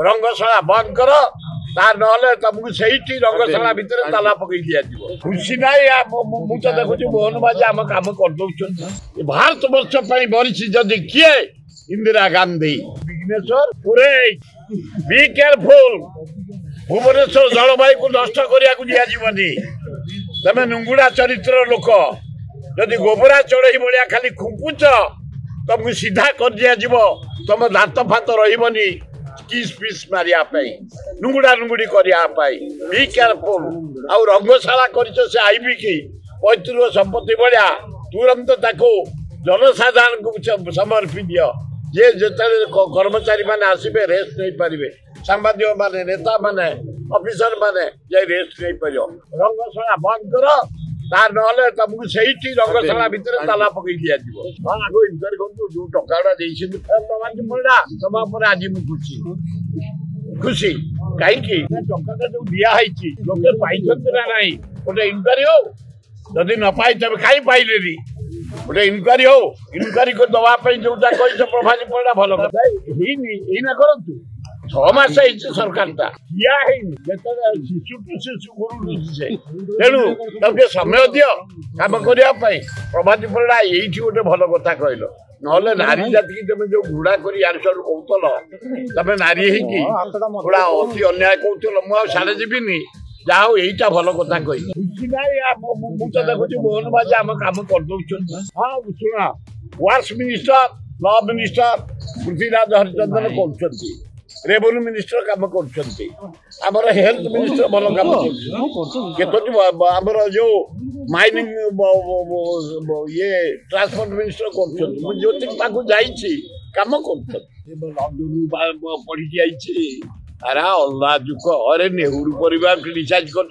रंगशाला बंद कर तुमको से रंगशाला भितर ताला पकई दिया खुशी ना मुझे देखुची मोहन बाजी आम कम कर भारत वर्ष मरीची जदि किए इंदिरा गांधी विघ्नेश्वर पुरे बी केयरफुल भुवनेश्वर जलवायु को नष्ट करने तमें नुंगुड़ा चरित्र लोक जदि गोबरा चढ़ई भाया खाली खुंकुच तुमको सीधा कर दिया तुम दात फात रही किस पिस मारे नुंगुड़ा नुंगुड़ी करने बी केयरफुल आउ रंगशाला कर आईबी की पैतृक संपत्ति भाया तुरंत जनसाधारण को समर्पी दियो जे जिते कर्मचारी मैंने आसबे रेस्ट नहीं पारे सांबादिक माने नेता माने ऑफिसर माने जे रेस्ट नहीं पार रंगशाला बंद कर तुमको से रंगशाला भितर ताला पकई दिया आग इनक्वारी कर जो टका प्रभाती पड़ा तुम आज मुझे खुशी कहीं टका जो दिखाई लोके पाई ना ना गोटे इनक्वारी हो जदि न पाई तब कहीं पाइले गोटे इनक्वारी हो इनक्वारी को दवाई जोटा कही प्रभाती पड़ा भल कथा करूँ 6 मास सरकार शिशु टू शिशु गुरु तेणु तब समय दि कम करने प्रभाती पड़ा ये गोटे भल कथा कहल ना नारी जाति की तुम जो घुड़ा कर कौतल तमें नारी होड़ा अति अन्याय कौतल मुझे जीविनी जहा यहीटा भल कथा कही मुझे देखुची मोहन बाजी आम कम कर हाँ शुण वार्स minister law minister Prithviraj Harichandan कर रेवेन्यू मिनिस्टर काम कर हेल्थ मिनिस्टर भल काम कर जो माइनिंग ये ट्रांसपोर्ट मिनिस्टर कर ज्योति कम कर पढ़ी जाइए अरे अल्लाह जुक अरे नेहरू परिवार क्रिटिसाइज कर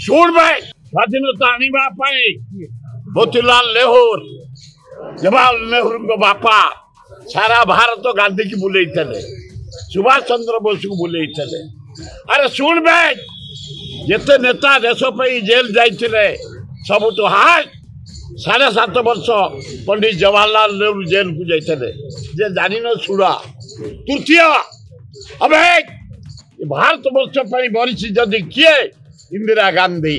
शुण भाई स्वाधीनता आने मोतीलाल नेहरू जवाहरलाल नेहरू बापा सारा भारत गांधी की बुले सुभाष चंद्र बोस को बुले अरे शुण भाई जिते नेता देश जेल जाइए सब तो हाय 7.5 वर्ष पंडित जवाहरलाल नेहरू जेल को जाते जे जानी न शुणा तृतीय अब भारत वर्ष मरीची जदि किए इंदिरा गांधी।